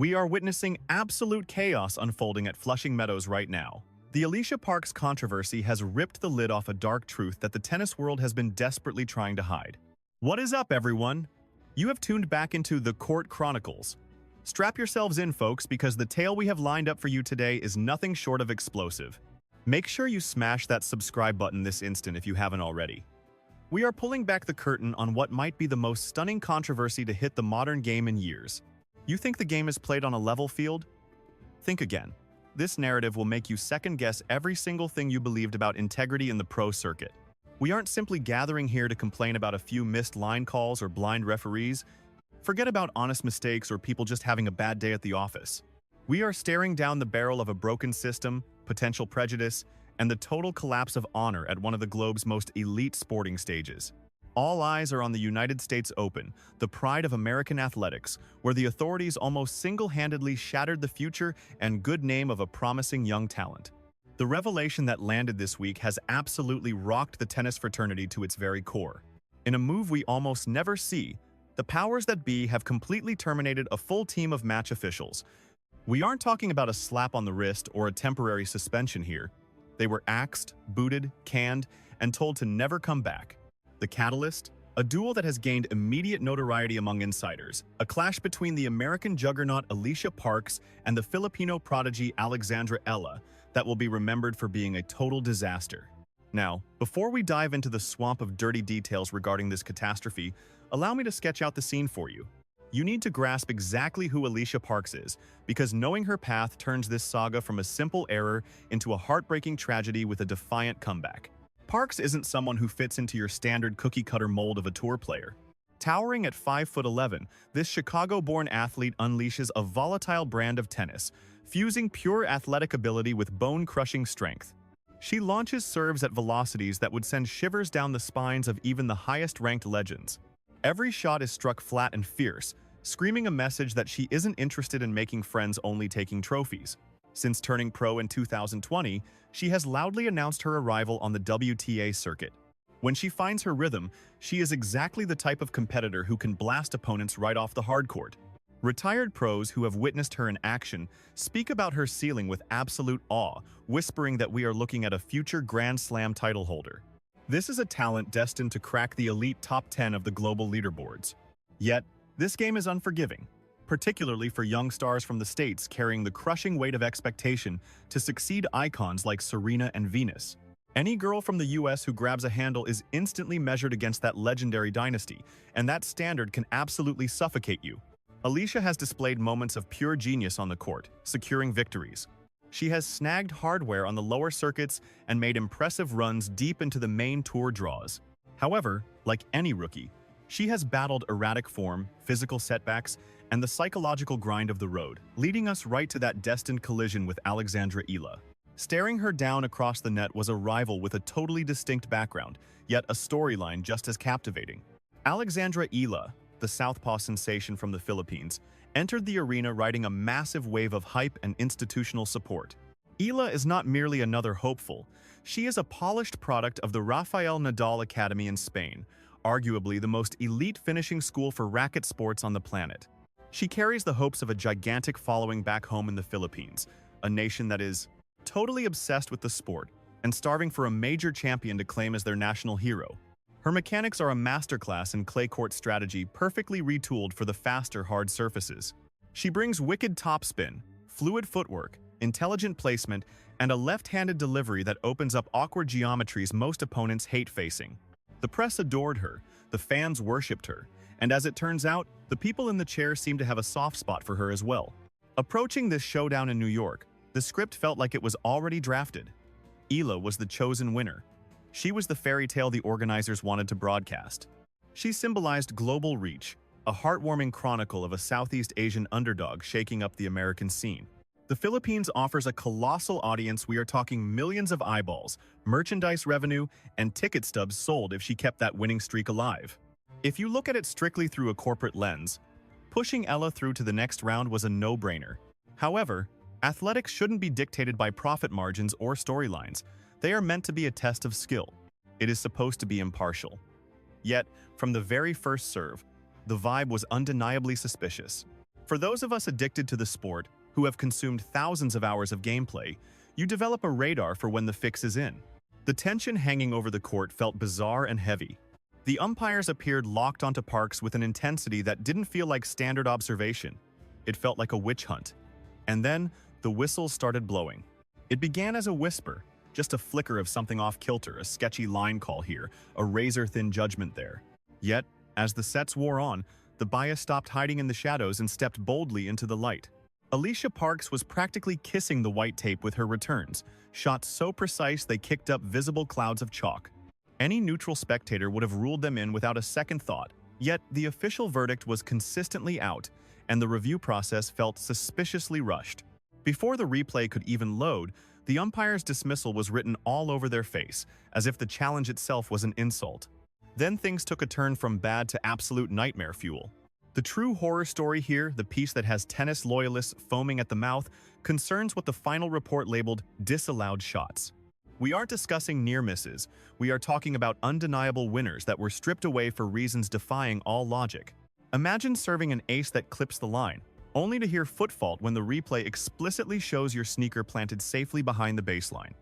We are witnessing absolute chaos unfolding at Flushing Meadows right now. The Alycia Parks controversy has ripped the lid off a dark truth that the tennis world has been desperately trying to hide. What is up, everyone? You have tuned back into the Court Chronicles. Strap yourselves in, folks, because the tale we have lined up for you today is nothing short of explosive. Make sure you smash that subscribe button this instant if you haven't already. We are pulling back the curtain on what might be the most stunning controversy to hit the modern game in years. You think the game is played on a level field? Think again. This narrative will make you second-guess every single thing you believed about integrity in the pro circuit. We aren't simply gathering here to complain about a few missed line calls or blind referees. Forget about honest mistakes or people just having a bad day at the office. We are staring down the barrel of a broken system, potential prejudice, and the total collapse of honor at one of the globe's most elite sporting stages. All eyes are on the United States Open, the pride of American athletics, where the authorities almost single-handedly shattered the future and good name of a promising young talent. The revelation that landed this week has absolutely rocked the tennis fraternity to its very core. In a move we almost never see, the powers that be have completely terminated a full team of match officials. We aren't talking about a slap on the wrist or a temporary suspension here. They were axed, booted, canned, and told to never come back. The catalyst? A duel that has gained immediate notoriety among insiders, a clash between the American juggernaut Alycia Parks and the Filipino prodigy Alexandra Eala that will be remembered for being a total disaster. Now, before we dive into the swamp of dirty details regarding this catastrophe, allow me to sketch out the scene for you. You need to grasp exactly who Alycia Parks is, because knowing her path turns this saga from a simple error into a heartbreaking tragedy with a defiant comeback. Parks isn't someone who fits into your standard cookie-cutter mold of a tour player. Towering at 5'11", this Chicago-born athlete unleashes a volatile brand of tennis, fusing pure athletic ability with bone-crushing strength. She launches serves at velocities that would send shivers down the spines of even the highest-ranked legends. Every shot is struck flat and fierce, screaming a message that she isn't interested in making friends only taking trophies. Since turning pro in 2020, she has loudly announced her arrival on the WTA circuit. When she finds her rhythm, she is exactly the type of competitor who can blast opponents right off the hardcourt. Retired pros who have witnessed her in action speak about her ceiling with absolute awe, whispering that we are looking at a future Grand Slam title holder. This is a talent destined to crack the elite top 10 of the global leaderboards. Yet, this game is unforgiving, particularly for young stars from the States carrying the crushing weight of expectation to succeed icons like Serena and Venus. Any girl from the US who grabs a handle is instantly measured against that legendary dynasty, and that standard can absolutely suffocate you. Alycia has displayed moments of pure genius on the court, securing victories. She has snagged hardware on the lower circuits and made impressive runs deep into the main tour draws. However, like any rookie, she has battled erratic form, physical setbacks, and the psychological grind of the road, leading us right to that destined collision with Alexandra Eala. Staring her down across the net was a rival with a totally distinct background, yet a storyline just as captivating. Alexandra Eala, the southpaw sensation from the Philippines, entered the arena riding a massive wave of hype and institutional support. Eala is not merely another hopeful, she is a polished product of the Rafael Nadal Academy in Spain, arguably the most elite finishing school for racket sports on the planet. She carries the hopes of a gigantic following back home in the Philippines, a nation that is totally obsessed with the sport and starving for a major champion to claim as their national hero. Her mechanics are a masterclass in clay court strategy perfectly retooled for the faster hard surfaces. She brings wicked topspin, fluid footwork, intelligent placement, and a left-handed delivery that opens up awkward geometries most opponents hate facing. The press adored her, the fans worshipped her, and as it turns out, the people in the chair seem to have a soft spot for her as well. Approaching this showdown in New York, the script felt like it was already drafted. Eala was the chosen winner. She was the fairy tale the organizers wanted to broadcast. She symbolized global reach, a heartwarming chronicle of a Southeast Asian underdog shaking up the American scene. The Philippines offers a colossal audience. We are talking millions of eyeballs, merchandise revenue, and ticket stubs sold if she kept that winning streak alive. If you look at it strictly through a corporate lens, pushing Eala through to the next round was a no-brainer. However, athletics shouldn't be dictated by profit margins or storylines. They are meant to be a test of skill. It is supposed to be impartial. Yet, from the very first serve, the vibe was undeniably suspicious. For those of us addicted to the sport, who have consumed thousands of hours of gameplay, you develop a radar for when the fix is in. The tension hanging over the court felt bizarre and heavy. The umpires appeared locked onto Parks with an intensity that didn't feel like standard observation. It felt like a witch hunt. And then, the whistles started blowing. It began as a whisper, just a flicker of something off-kilter, a sketchy line call here, a razor-thin judgment there. Yet, as the sets wore on, the bias stopped hiding in the shadows and stepped boldly into the light. Alycia Parks was practically kissing the white tape with her returns, shots so precise they kicked up visible clouds of chalk. Any neutral spectator would have ruled them in without a second thought. Yet, the official verdict was consistently out, and the review process felt suspiciously rushed. Before the replay could even load, the umpire's dismissal was written all over their face, as if the challenge itself was an insult. Then things took a turn from bad to absolute nightmare fuel. The true horror story here, the piece that has tennis loyalists foaming at the mouth, concerns what the final report labeled disallowed shots. We aren't discussing near misses, we are talking about undeniable winners that were stripped away for reasons defying all logic. Imagine serving an ace that clips the line, only to hear foot fault when the replay explicitly shows your sneaker planted safely behind the baseline.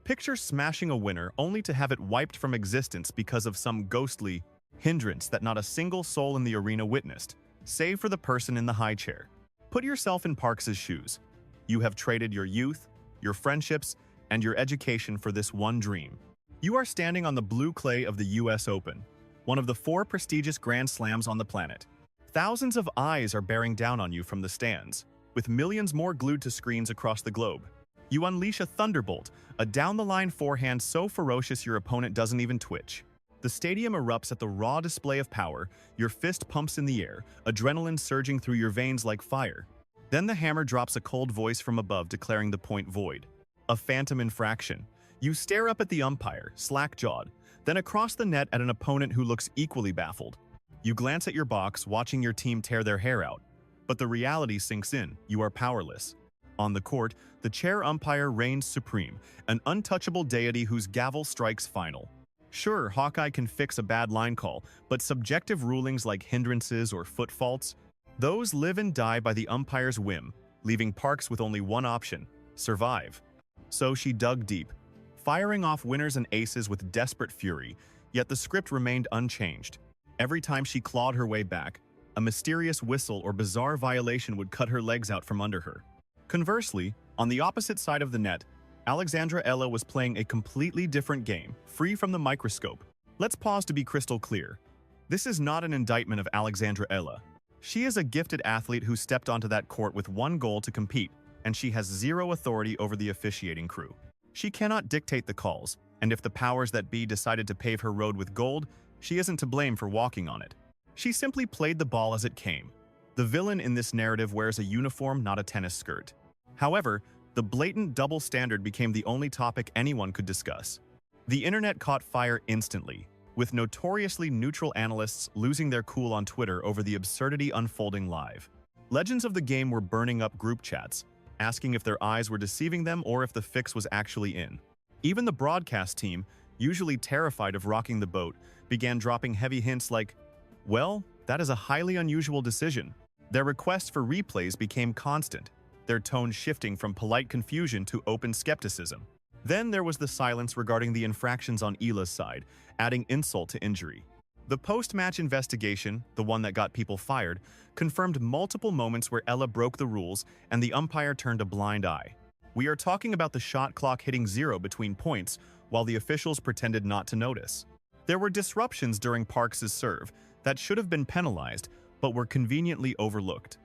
Picture smashing a winner only to have it wiped from existence because of some ghostly hindrance that not a single soul in the arena witnessed, save for the person in the high chair. Put yourself in Parks' shoes. You have traded your youth, your friendships, and your education for this one dream. You are standing on the blue clay of the US Open, one of the 4 prestigious Grand Slams on the planet. Thousands of eyes are bearing down on you from the stands, with millions more glued to screens across the globe. You unleash a thunderbolt, a down-the-line forehand so ferocious your opponent doesn't even twitch. The stadium erupts at the raw display of power, your fist pumps in the air, adrenaline surging through your veins like fire. Then the hammer drops a cold voice from above declaring the point void. A phantom infraction. You stare up at the umpire, slack-jawed, then across the net at an opponent who looks equally baffled. You glance at your box, watching your team tear their hair out. But the reality sinks in, you are powerless. On the court, the chair umpire reigns supreme, an untouchable deity whose gavel strikes final. Sure, Hawkeye can fix a bad line call, but subjective rulings like hindrances or foot faults, those live and die by the umpire's whim, leaving Parks with only one option: survive. So she dug deep, firing off winners and aces with desperate fury, yet the script remained unchanged. Every time she clawed her way back, a mysterious whistle or bizarre violation would cut her legs out from under her. Conversely, on the opposite side of the net, Eala was playing a completely different game, free from the microscope. Let's pause to be crystal clear. This is not an indictment of Eala. She is a gifted athlete who stepped onto that court with one goal to compete, and she has zero authority over the officiating crew. She cannot dictate the calls, and if the powers that be decided to pave her road with gold, she isn't to blame for walking on it. She simply played the ball as it came. The villain in this narrative wears a uniform, not a tennis skirt. However, the blatant double standard became the only topic anyone could discuss. The internet caught fire instantly, with notoriously neutral analysts losing their cool on Twitter over the absurdity unfolding live. Legends of the game were burning up group chats, asking if their eyes were deceiving them or if the fix was actually in. Even the broadcast team, usually terrified of rocking the boat, began dropping heavy hints like, "Well, that is a highly unusual decision." Their requests for replays became constant, their tone shifting from polite confusion to open skepticism. Then there was the silence regarding the infractions on Eala's side, adding insult to injury. The post-match investigation, the one that got people fired, confirmed multiple moments where Eala broke the rules and the umpire turned a blind eye. We are talking about the shot clock hitting 0 between points while the officials pretended not to notice. There were disruptions during Parks' serve that should have been penalized, but were conveniently overlooked.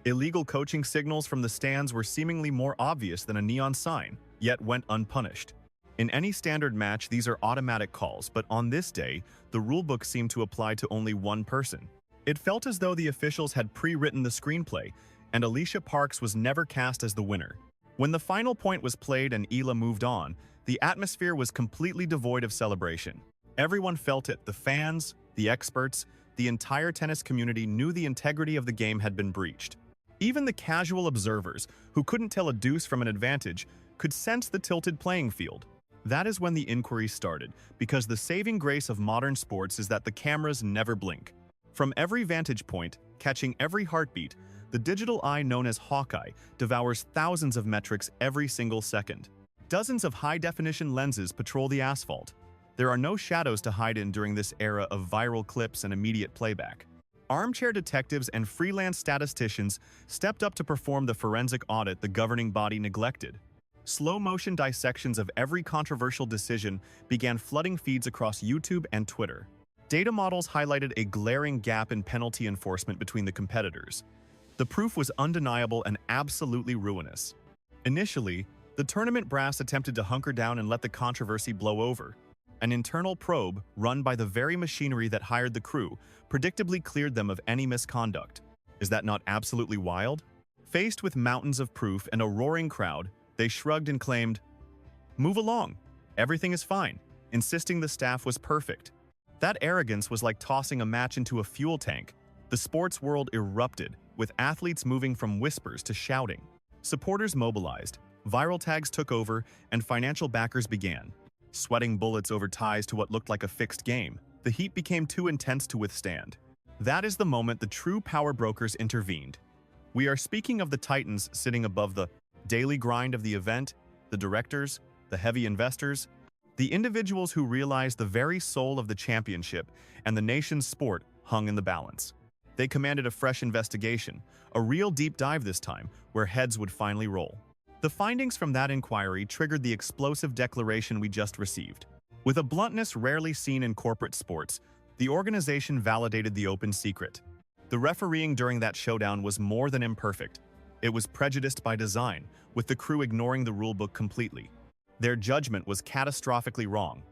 Illegal coaching signals from the stands were seemingly more obvious than a neon sign, yet went unpunished. In any standard match, these are automatic calls, but on this day, the rulebook seemed to apply to only one person. It felt as though the officials had pre-written the screenplay, and Alycia Parks was never cast as the winner. When the final point was played and Eala moved on, the atmosphere was completely devoid of celebration. Everyone felt it, the fans, the experts, the entire tennis community knew the integrity of the game had been breached. Even the casual observers, who couldn't tell a deuce from an advantage, could sense the tilted playing field. That is when the inquiry started, because the saving grace of modern sports is that the cameras never blink. From every vantage point, catching every heartbeat, The digital eye known as Hawkeye devours thousands of metrics every single second. Dozens of high-definition lenses patrol the asphalt. There are no shadows to hide in during this era of viral clips and immediate playback. Armchair detectives and freelance statisticians stepped up to perform the forensic audit the governing body neglected. Slow-motion dissections of every controversial decision began flooding feeds across YouTube and Twitter. Data models highlighted a glaring gap in penalty enforcement between the competitors. The proof was undeniable and absolutely ruinous. Initially, the tournament brass attempted to hunker down and let the controversy blow over. An internal probe, run by the very machinery that hired the crew, predictably cleared them of any misconduct. Is that not absolutely wild? Faced with mountains of proof and a roaring crowd, they shrugged and claimed, "Move along. Everything is fine," insisting the staff was perfect. That arrogance was like tossing a match into a fuel tank. The sports world erupted, with athletes moving from whispers to shouting. Supporters mobilized, viral tags took over, and financial backers began. Sweating bullets over ties to what looked like a fixed game, the heat became too intense to withstand. That is the moment the true power brokers intervened. We are speaking of the titans sitting above the daily grind of the event, the directors, the heavy investors, the individuals who realized the very soul of the championship and the nation's sport hung in the balance. They commanded a fresh investigation, a real deep dive this time, where heads would finally roll. The findings from that inquiry triggered the explosive declaration we just received. With a bluntness rarely seen in corporate sports, the organization validated the open secret. The refereeing during that showdown was more than imperfect. It was prejudiced by design, with the crew ignoring the rulebook completely. Their judgment was catastrophically wrong.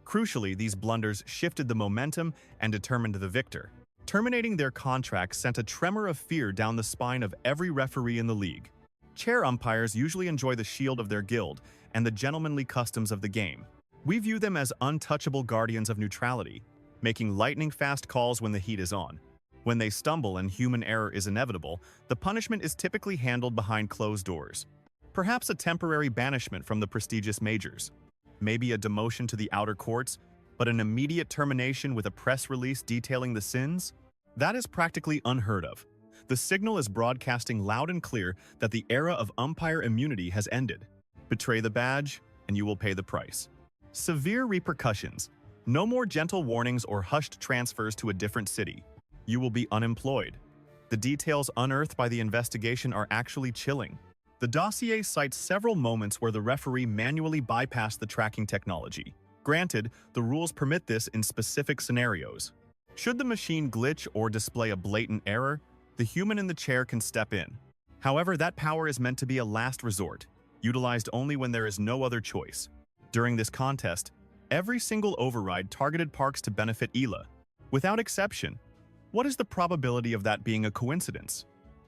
Crucially, these blunders shifted the momentum and determined the victor. Terminating their contract sent a tremor of fear down the spine of every referee in the league. Chair umpires usually enjoy the shield of their guild and the gentlemanly customs of the game. We view them as untouchable guardians of neutrality, making lightning-fast calls when the heat is on. When they stumble and human error is inevitable, the punishment is typically handled behind closed doors. Perhaps a temporary banishment from the prestigious majors. Maybe a demotion to the outer courts, but an immediate termination with a press release detailing the sins? That is practically unheard of. The signal is broadcasting loud and clear that the era of umpire immunity has ended. Betray the badge, and you will pay the price. Severe repercussions. No more gentle warnings or hushed transfers to a different city. You will be unemployed. The details unearthed by the investigation are actually chilling. The dossier cites several moments where the referee manually bypassed the tracking technology. Granted, the rules permit this in specific scenarios. Should the machine glitch or display a blatant error, the human in the chair can step in. However, that power is meant to be a last resort, utilized only when there is no other choice. During this contest, every single override targeted Parks to benefit Eala. Without exception. What is the probability of that being a coincidence?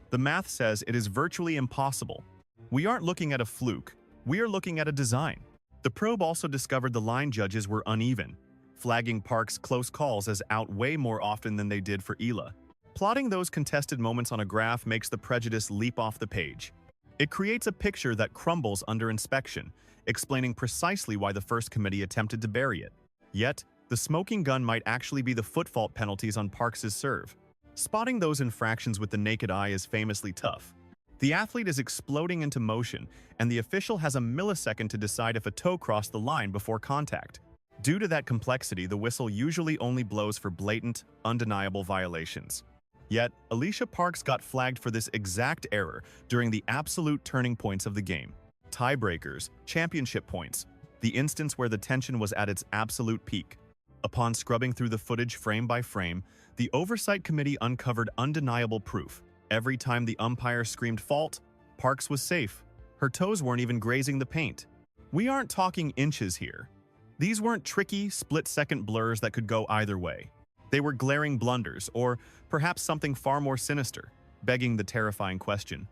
The math says it is virtually impossible. We aren't looking at a fluke, we are looking at a design. The probe also discovered the line judges were uneven, flagging Parks' close calls as out way more often than they did for Eala. Plotting those contested moments on a graph makes the prejudice leap off the page. It creates a picture that crumbles under inspection, explaining precisely why the first committee attempted to bury it. Yet, the smoking gun might actually be the foot fault penalties on Parks' serve. Spotting those infractions with the naked eye is famously tough. The athlete is exploding into motion, and the official has a millisecond to decide if a toe crossed the line before contact. Due to that complexity, the whistle usually only blows for blatant, undeniable violations. Yet, Alycia Parks got flagged for this exact error during the absolute turning points of the game. Tiebreakers, championship points, the instance where the tension was at its absolute peak. Upon scrubbing through the footage frame by frame, the Oversight Committee uncovered undeniable proof. Every time the umpire screamed fault, Parks was safe. Her toes weren't even grazing the paint. We aren't talking inches here. These weren't tricky, split-second blurs that could go either way. They were glaring blunders, or perhaps something far more sinister, begging the terrifying question.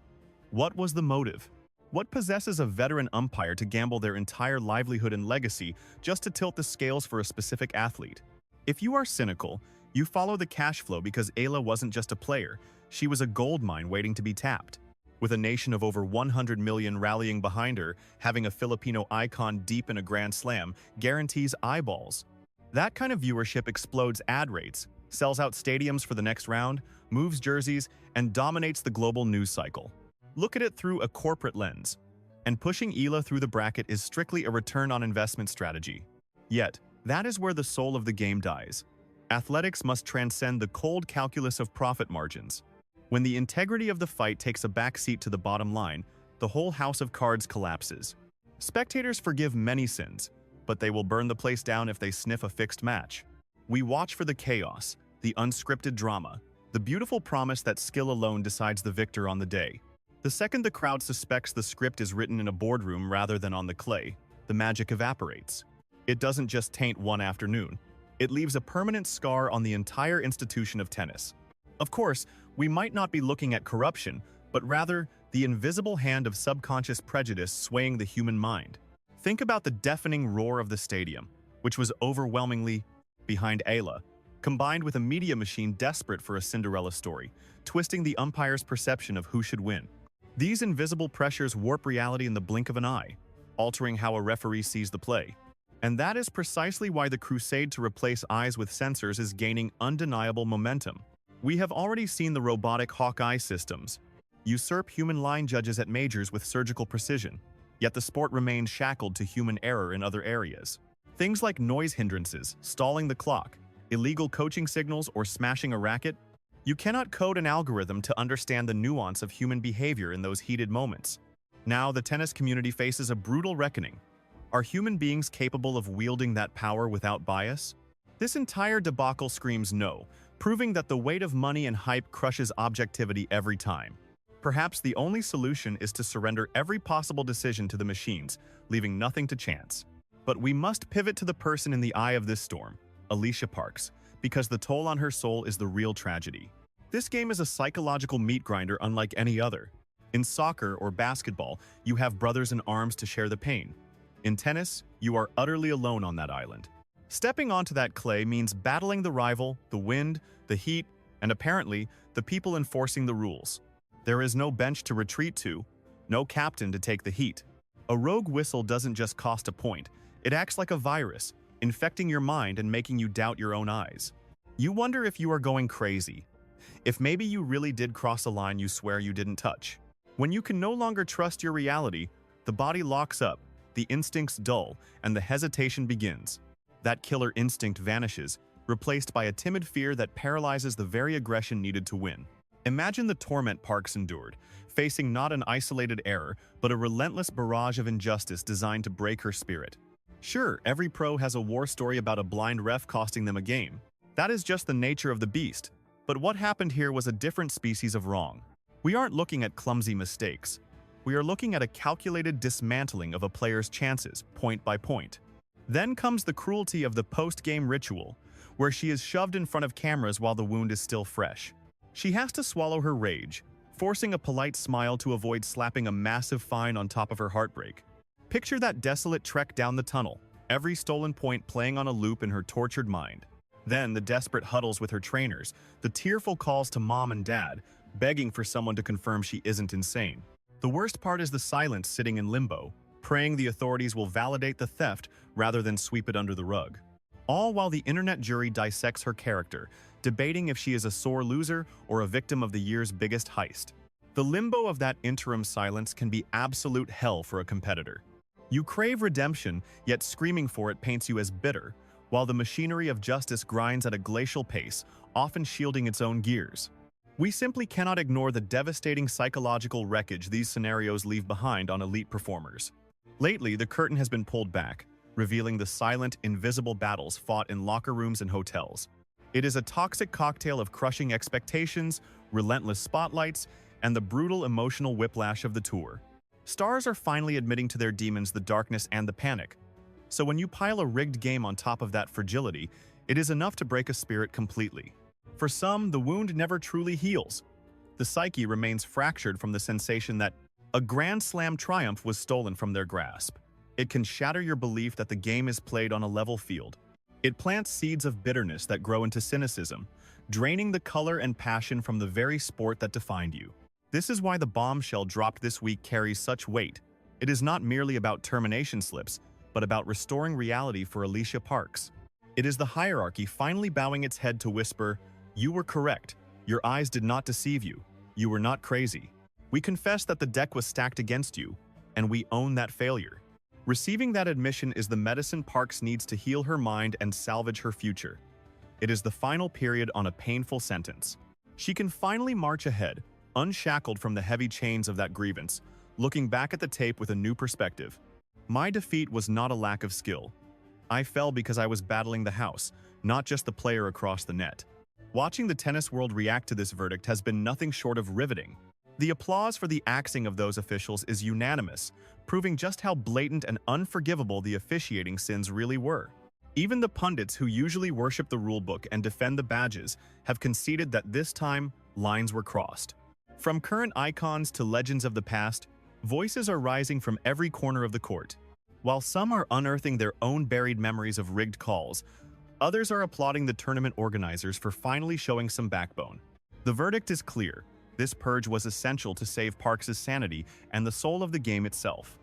What was the motive? What possesses a veteran umpire to gamble their entire livelihood and legacy just to tilt the scales for a specific athlete? If you are cynical, you follow the cash flow because Eala wasn't just a player, she was a gold mine waiting to be tapped. With a nation of over 100 million rallying behind her, having a Filipino icon deep in a Grand Slam guarantees eyeballs. That kind of viewership explodes ad rates, sells out stadiums for the next round, moves jerseys, and dominates the global news cycle. Look at it through a corporate lens. And pushing Eala through the bracket is strictly a return on investment strategy. Yet, that is where the soul of the game dies. Athletics must transcend the cold calculus of profit margins. When the integrity of the fight takes a backseat to the bottom line, the whole house of cards collapses. Spectators forgive many sins, but they will burn the place down if they sniff a fixed match. We watch for the chaos, the unscripted drama, the beautiful promise that skill alone decides the victor on the day. The second the crowd suspects the script is written in a boardroom rather than on the clay, the magic evaporates. It doesn't just taint one afternoon. It leaves a permanent scar on the entire institution of tennis. Of course, we might not be looking at corruption, but rather the invisible hand of subconscious prejudice swaying the human mind. Think about the deafening roar of the stadium, which was overwhelmingly behind Eala, combined with a media machine desperate for a Cinderella story, twisting the umpire's perception of who should win. These invisible pressures warp reality in the blink of an eye, altering how a referee sees the play. And that is precisely why the crusade to replace eyes with sensors is gaining undeniable momentum. We have already seen the robotic Hawkeye systems usurp human line judges at majors with surgical precision, yet the sport remains shackled to human error in other areas. Things like noise hindrances, stalling the clock, illegal coaching signals, or smashing a racket. You cannot code an algorithm to understand the nuance of human behavior in those heated moments. Now, the tennis community faces a brutal reckoning. Are human beings capable of wielding that power without bias? This entire debacle screams no, proving that the weight of money and hype crushes objectivity every time. Perhaps the only solution is to surrender every possible decision to the machines, leaving nothing to chance. But we must pivot to the person in the eye of this storm, Alycia Parks, because the toll on her soul is the real tragedy. This game is a psychological meat grinder unlike any other. In soccer or basketball, you have brothers in arms to share the pain. In tennis, you are utterly alone on that island. Stepping onto that clay means battling the rival, the wind, the heat, and apparently, the people enforcing the rules. There is no bench to retreat to, no captain to take the heat. A rogue whistle doesn't just cost a point, it acts like a virus, infecting your mind and making you doubt your own eyes. You wonder if you are going crazy, if maybe you really did cross a line you swear you didn't touch. When you can no longer trust your reality, the body locks up, the instincts dull, and the hesitation begins. That killer instinct vanishes, replaced by a timid fear that paralyzes the very aggression needed to win. Imagine the torment Parks endured, facing not an isolated error, but a relentless barrage of injustice designed to break her spirit. Sure, every pro has a war story about a blind ref costing them a game. That is just the nature of the beast. But what happened here was a different species of wrong. We aren't looking at clumsy mistakes. We are looking at a calculated dismantling of a player's chances, point by point. Then comes the cruelty of the post-game ritual, where she is shoved in front of cameras while the wound is still fresh. She has to swallow her rage, forcing a polite smile to avoid slapping a massive fine on top of her heartbreak. Picture that desolate trek down the tunnel, every stolen point playing on a loop in her tortured mind. Then the desperate huddles with her trainers, the tearful calls to mom and dad, begging for someone to confirm she isn't insane. The worst part is the silence sitting in limbo, praying the authorities will validate the theft rather than sweep it under the rug. All while the internet jury dissects her character, debating if she is a sore loser or a victim of the year's biggest heist. The limbo of that interim silence can be absolute hell for a competitor. You crave redemption, yet screaming for it paints you as bitter, while the machinery of justice grinds at a glacial pace, often shielding its own gears. We simply cannot ignore the devastating psychological wreckage these scenarios leave behind on elite performers. Lately, the curtain has been pulled back, revealing the silent, invisible battles fought in locker rooms and hotels. It is a toxic cocktail of crushing expectations, relentless spotlights, and the brutal emotional whiplash of the tour. Stars are finally admitting to their demons the darkness and the panic. So when you pile a rigged game on top of that fragility, it is enough to break a spirit completely. For some, the wound never truly heals. The psyche remains fractured from the sensation that a Grand Slam triumph was stolen from their grasp. It can shatter your belief that the game is played on a level field. It plants seeds of bitterness that grow into cynicism, draining the color and passion from the very sport that defined you. This is why the bombshell dropped this week carries such weight. It is not merely about termination slips, but about restoring reality for Alycia Parks. It is the hierarchy finally bowing its head to whisper, "You were correct. Your eyes did not deceive you. You were not crazy. We confess that the deck was stacked against you, and we own that failure." Receiving that admission is the medicine Parks needs to heal her mind and salvage her future. It is the final period on a painful sentence. She can finally march ahead, unshackled from the heavy chains of that grievance, looking back at the tape with a new perspective. My defeat was not a lack of skill. I fell because I was battling the house, not just the player across the net. Watching the tennis world react to this verdict has been nothing short of riveting. The applause for the axing of those officials is unanimous, proving just how blatant and unforgivable the officiating sins really were. Even the pundits who usually worship the rulebook and defend the badges have conceded that this time, lines were crossed. From current icons to legends of the past, voices are rising from every corner of the court. While some are unearthing their own buried memories of rigged calls, others are applauding the tournament organizers for finally showing some backbone. The verdict is clear. This purge was essential to save Parks' sanity and the soul of the game itself.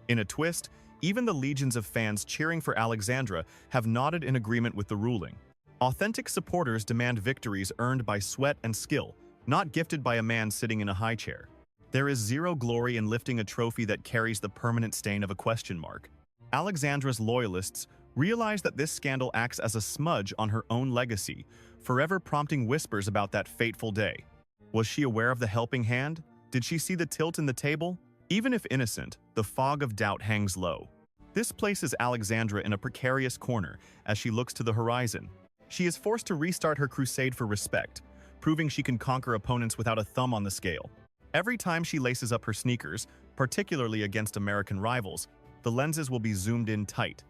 In a twist, even the legions of fans cheering for Alexandra have nodded in agreement with the ruling. Authentic supporters demand victories earned by sweat and skill, not gifted by a man sitting in a high chair. There is zero glory in lifting a trophy that carries the permanent stain of a question mark. Alexandra's loyalists realize that this scandal acts as a smudge on her own legacy, forever prompting whispers about that fateful day. Was she aware of the helping hand? Did she see the tilt in the table? Even if innocent, the fog of doubt hangs low. This places Alexandra in a precarious corner as she looks to the horizon. She is forced to restart her crusade for respect, proving she can conquer opponents without a thumb on the scale. Every time she laces up her sneakers, particularly against American rivals, the lenses will be zoomed in tight.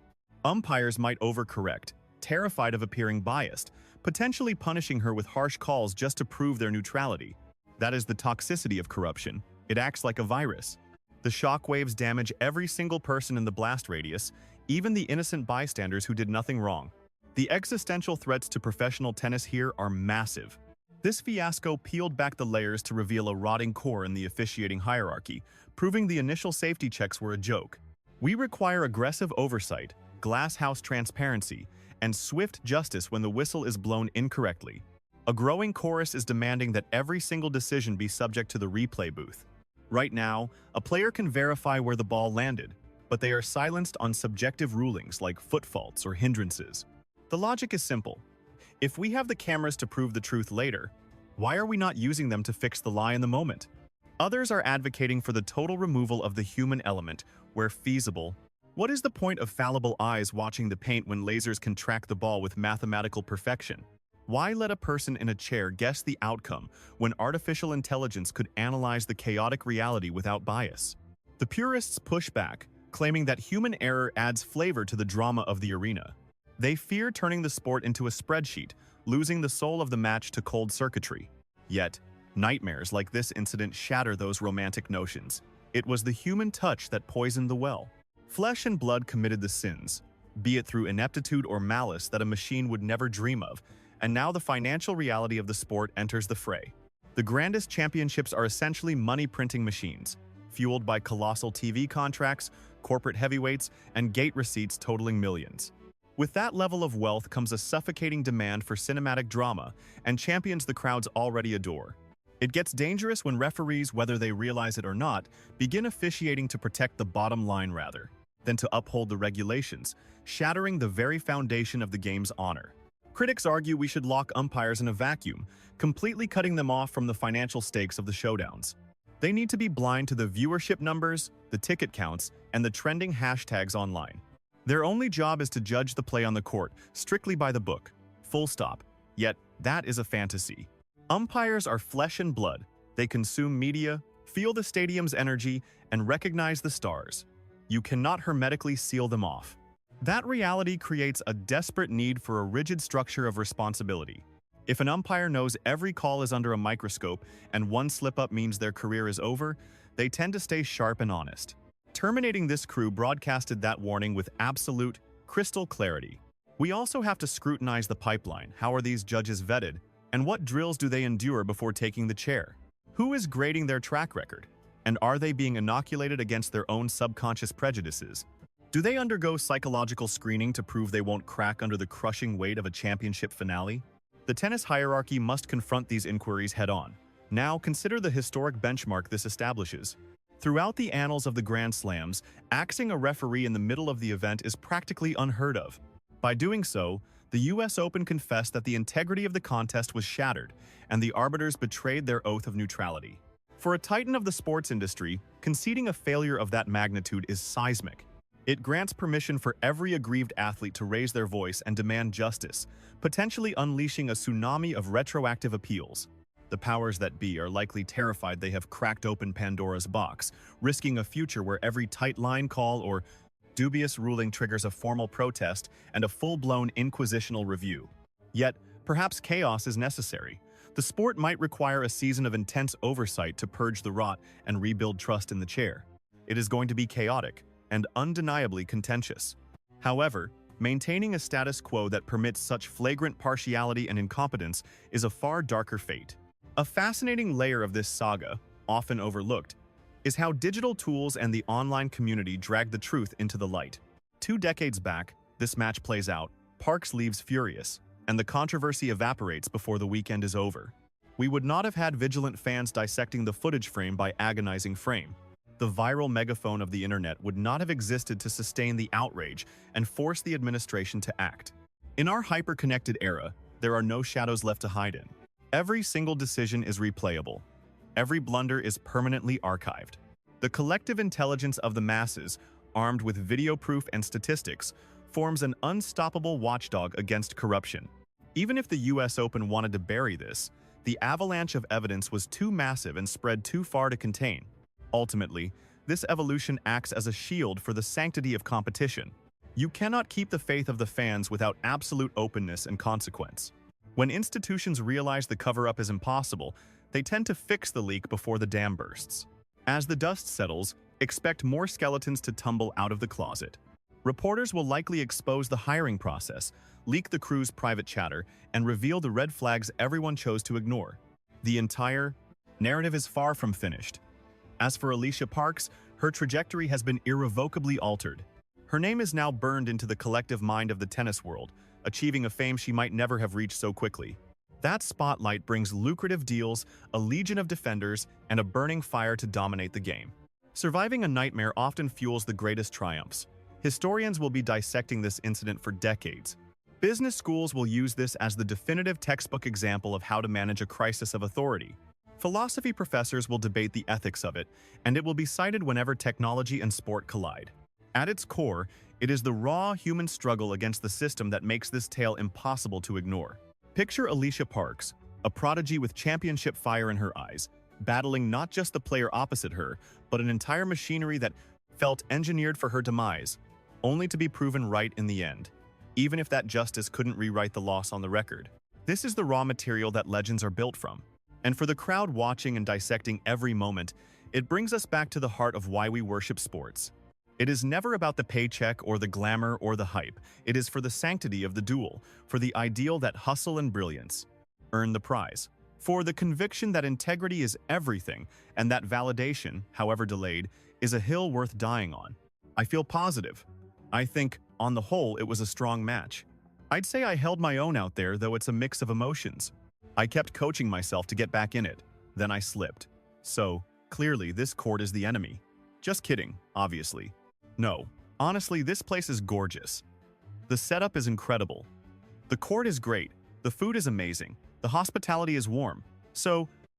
Umpires might overcorrect, terrified of appearing biased, potentially punishing her with harsh calls just to prove their neutrality. That is the toxicity of corruption. It acts like a virus. The shockwaves damage every single person in the blast radius, even the innocent bystanders who did nothing wrong. The existential threats to professional tennis here are massive. This fiasco peeled back the layers to reveal a rotting core in the officiating hierarchy, proving the initial safety checks were a joke. We require aggressive oversight, glasshouse transparency, and swift justice when the whistle is blown incorrectly. A growing chorus is demanding that every single decision be subject to the replay booth. Right now, a player can verify where the ball landed, but they are silenced on subjective rulings like foot faults or hindrances. The logic is simple. If we have the cameras to prove the truth later, why are we not using them to fix the lie in the moment? Others are advocating for the total removal of the human element where feasible. What is the point of fallible eyes watching the paint when lasers can track the ball with mathematical perfection? Why let a person in a chair guess the outcome when artificial intelligence could analyze the chaotic reality without bias? The purists push back, claiming that human error adds flavor to the drama of the arena. They fear turning the sport into a spreadsheet, losing the soul of the match to cold circuitry. Yet, nightmares like this incident shatter those romantic notions. It was the human touch that poisoned the well. Flesh and blood committed the sins, be it through ineptitude or malice that a machine would never dream of, and now the financial reality of the sport enters the fray. The grandest championships are essentially money-printing machines, fueled by colossal TV contracts, corporate heavyweights, and gate receipts totaling millions. With that level of wealth comes a suffocating demand for cinematic drama and champions the crowds already adore. It gets dangerous when referees, whether they realize it or not, begin officiating to protect the bottom line rather than to uphold the regulations, shattering the very foundation of the game's honor. Critics argue we should lock umpires in a vacuum, completely cutting them off from the financial stakes of the showdowns. They need to be blind to the viewership numbers, the ticket counts, and the trending hashtags online. Their only job is to judge the play on the court, strictly by the book. Full stop. Yet, that is a fantasy. Umpires are flesh and blood. They consume media, feel the stadium's energy, and recognize the stars. You cannot hermetically seal them off. That reality creates a desperate need for a rigid structure of responsibility. If an umpire knows every call is under a microscope and one slip-up means their career is over, they tend to stay sharp and honest. Terminating this crew broadcasted that warning with absolute, crystal clarity. We also have to scrutinize the pipeline. How are these judges vetted? And what drills do they endure before taking the chair? Who is grading their track record? And are they being inoculated against their own subconscious prejudices? Do they undergo psychological screening to prove they won't crack under the crushing weight of a championship finale? The tennis hierarchy must confront these inquiries head-on. Now, consider the historic benchmark this establishes. Throughout the annals of the Grand Slams, axing a referee in the middle of the event is practically unheard of. By doing so, the US Open confessed that the integrity of the contest was shattered, and the arbiters betrayed their oath of neutrality. For a titan of the sports industry, conceding a failure of that magnitude is seismic. It grants permission for every aggrieved athlete to raise their voice and demand justice, potentially unleashing a tsunami of retroactive appeals. The powers that be are likely terrified they have cracked open Pandora's box, risking a future where every tight line call or dubious ruling triggers a formal protest and a full-blown inquisitional review. Yet, perhaps chaos is necessary. The sport might require a season of intense oversight to purge the rot and rebuild trust in the chair. It is going to be chaotic and undeniably contentious. However, maintaining a status quo that permits such flagrant partiality and incompetence is a far darker fate. A fascinating layer of this saga, often overlooked, is how digital tools and the online community drag the truth into the light. 2 decades back, this match plays out, Parks leaves furious, and the controversy evaporates before the weekend is over. We would not have had vigilant fans dissecting the footage frame by agonizing frame. The viral megaphone of the internet would not have existed to sustain the outrage and force the administration to act. In our hyper-connected era, there are no shadows left to hide in. Every single decision is replayable. Every blunder is permanently archived. The collective intelligence of the masses, armed with video proof and statistics, forms an unstoppable watchdog against corruption. Even if the US Open wanted to bury this, the avalanche of evidence was too massive and spread too far to contain. Ultimately, this evolution acts as a shield for the sanctity of competition. You cannot keep the faith of the fans without absolute openness and consequence. When institutions realize the cover-up is impossible, they tend to fix the leak before the dam bursts. As the dust settles, expect more skeletons to tumble out of the closet. Reporters will likely expose the hiring process, leak the crew's private chatter, and reveal the red flags everyone chose to ignore. The entire narrative is far from finished. As for Alycia Parks, her trajectory has been irrevocably altered. Her name is now burned into the collective mind of the tennis world, achieving a fame she might never have reached so quickly. That spotlight brings lucrative deals, a legion of defenders, and a burning fire to dominate the game. Surviving a nightmare often fuels the greatest triumphs. Historians will be dissecting this incident for decades. Business schools will use this as the definitive textbook example of how to manage a crisis of authority. Philosophy professors will debate the ethics of it, and it will be cited whenever technology and sport collide. At its core, it is the raw human struggle against the system that makes this tale impossible to ignore. Picture Alycia Parks, a prodigy with championship fire in her eyes, battling not just the player opposite her, but an entire machinery that felt engineered for her demise, only to be proven right in the end, even if that justice couldn't rewrite the loss on the record. This is the raw material that legends are built from. And for the crowd watching and dissecting every moment, it brings us back to the heart of why we worship sports. It is never about the paycheck or the glamour or the hype. It is for the sanctity of the duel, for the ideal that hustle and brilliance earn the prize, for the conviction that integrity is everything and that validation, however delayed, is a hill worth dying on. I feel positive. I think, on the whole, it was a strong match. I'd say I held my own out there, though it's a mix of emotions. I kept coaching myself to get back in it. Then I slipped. So, clearly, this court is the enemy. Just kidding, obviously. No, honestly, this place is gorgeous. The setup is incredible. The court is great. The food is amazing. The hospitality is warm. So,